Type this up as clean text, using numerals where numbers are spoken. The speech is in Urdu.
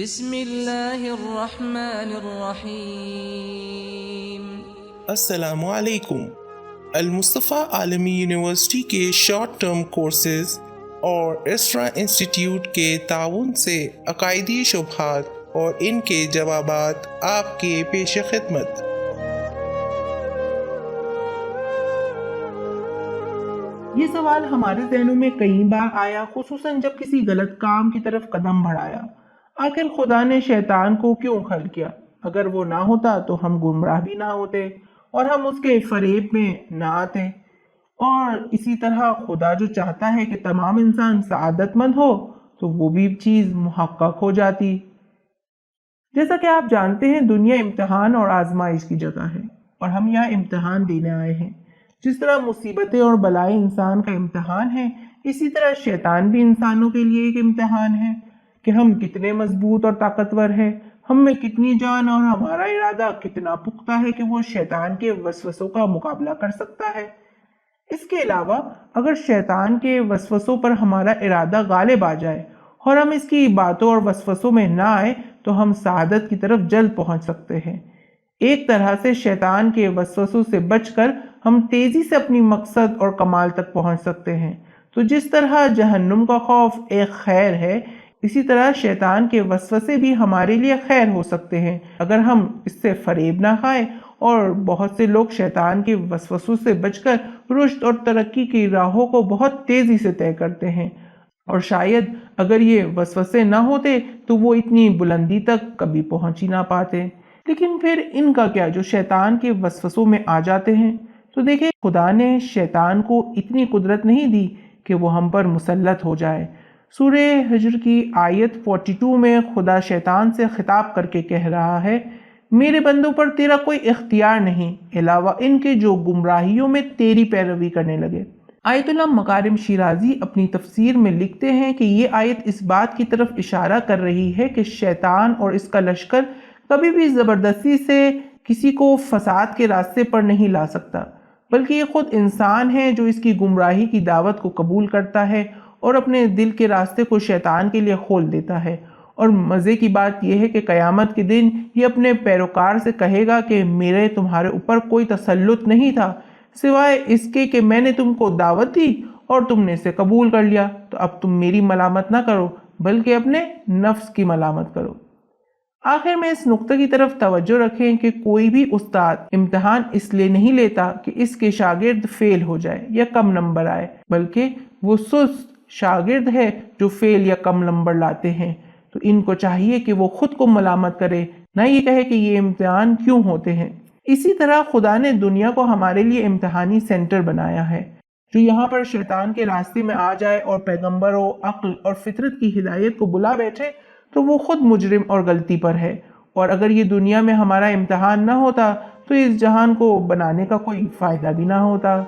بسم اللہ الرحمن الرحیم۔ السلام علیکم۔ المصطفیٰ عالمی یونیورسٹی کے شارٹ ٹرم کورسز اور اسرا انسٹیٹیوٹ کے تعاون سے عقائدی شبہات اور ان کے جوابات آپ کے پیش خدمت۔ یہ سوال ہمارے ذہنوں میں کئی بار آیا، خصوصاً جب کسی غلط کام کی طرف قدم بڑھایا۔ آخر خدا نے شیطان کو کیوں خلق کیا؟ اگر وہ نہ ہوتا تو ہم گمراہ بھی نہ ہوتے اور ہم اس کے فریب میں نہ آتے۔ اور اسی طرح خدا جو چاہتا ہے کہ تمام انسان سعادت مند ہو تو وہ بھی چیز محقق ہو جاتی۔ جیسا کہ آپ جانتے ہیں، دنیا امتحان اور آزمائش کی جگہ ہے اور ہم یہاں امتحان دینے آئے ہیں۔ جس طرح مصیبتیں اور بلائیں انسان کا امتحان ہیں، اسی طرح شیطان بھی انسانوں کے لیے ایک امتحان ہے کہ ہم کتنے مضبوط اور طاقتور ہیں، ہم میں کتنی جان اور ہمارا ارادہ کتنا پختہ ہے کہ وہ شیطان کے وسوسوں کا مقابلہ کر سکتا ہے۔ اس کے علاوہ اگر شیطان کے وسوسوں پر ہمارا ارادہ غالب آ جائے اور ہم اس کی باتوں اور وسوسوں میں نہ آئے تو ہم سعادت کی طرف جلد پہنچ سکتے ہیں۔ ایک طرح سے شیطان کے وسوسوں سے بچ کر ہم تیزی سے اپنی مقصد اور کمال تک پہنچ سکتے ہیں۔ تو جس طرح جہنم کا خوف ایک خیر ہے، اسی طرح شیطان کے وسوسے بھی ہمارے لیے خیر ہو سکتے ہیں اگر ہم اس سے فریب نہ کھائیں۔ اور بہت سے لوگ شیطان کے وسوسوں سے بچ کر رشد اور ترقی کی راہوں کو بہت تیزی سے طے کرتے ہیں، اور شاید اگر یہ وسوسے نہ ہوتے تو وہ اتنی بلندی تک کبھی پہنچ ہی نہ پاتے۔ لیکن پھر ان کا کیا جو شیطان کے وسوسوں میں آ جاتے ہیں؟ تو دیکھیں، خدا نے شیطان کو اتنی قدرت نہیں دی کہ وہ ہم پر مسلط ہو جائے۔ سورہ حجر کی آیت 42 میں خدا شیطان سے خطاب کر کے کہہ رہا ہے، میرے بندوں پر تیرا کوئی اختیار نہیں علاوہ ان کے جو گمراہیوں میں تیری پیروی کرنے لگے۔ آیت اللہ مکارم شیرازی اپنی تفسیر میں لکھتے ہیں کہ یہ آیت اس بات کی طرف اشارہ کر رہی ہے کہ شیطان اور اس کا لشکر کبھی بھی زبردستی سے کسی کو فساد کے راستے پر نہیں لا سکتا، بلکہ یہ خود انسان ہے جو اس کی گمراہی کی دعوت کو قبول کرتا ہے اور اپنے دل کے راستے کو شیطان کے لیے کھول دیتا ہے۔ اور مزے کی بات یہ ہے کہ قیامت کے دن یہ اپنے پیروکار سے کہے گا کہ میرے تمہارے اوپر کوئی تسلط نہیں تھا سوائے اس کے کہ میں نے تم کو دعوت دی اور تم نے اسے قبول کر لیا، تو اب تم میری ملامت نہ کرو بلکہ اپنے نفس کی ملامت کرو۔ آخر میں اس نقطہ کی طرف توجہ رکھیں کہ کوئی بھی استاد امتحان اس لیے نہیں لیتا کہ اس کے شاگرد فیل ہو جائے یا کم نمبر آئے، بلکہ وہ سست شاگرد ہے جو فیل یا کم نمبر لاتے ہیں۔ تو ان کو چاہیے کہ وہ خود کو ملامت کرے، نہ یہ کہے کہ یہ امتحان کیوں ہوتے ہیں۔ اسی طرح خدا نے دنیا کو ہمارے لیے امتحانی سینٹر بنایا ہے۔ جو یہاں پر شیطان کے راستے میں آ جائے اور پیغمبروں، عقل اور فطرت کی ہدایت کو بلا بیٹھے تو وہ خود مجرم اور غلطی پر ہے۔ اور اگر یہ دنیا میں ہمارا امتحان نہ ہوتا تو اس جہان کو بنانے کا کوئی فائدہ بھی نہ ہوتا۔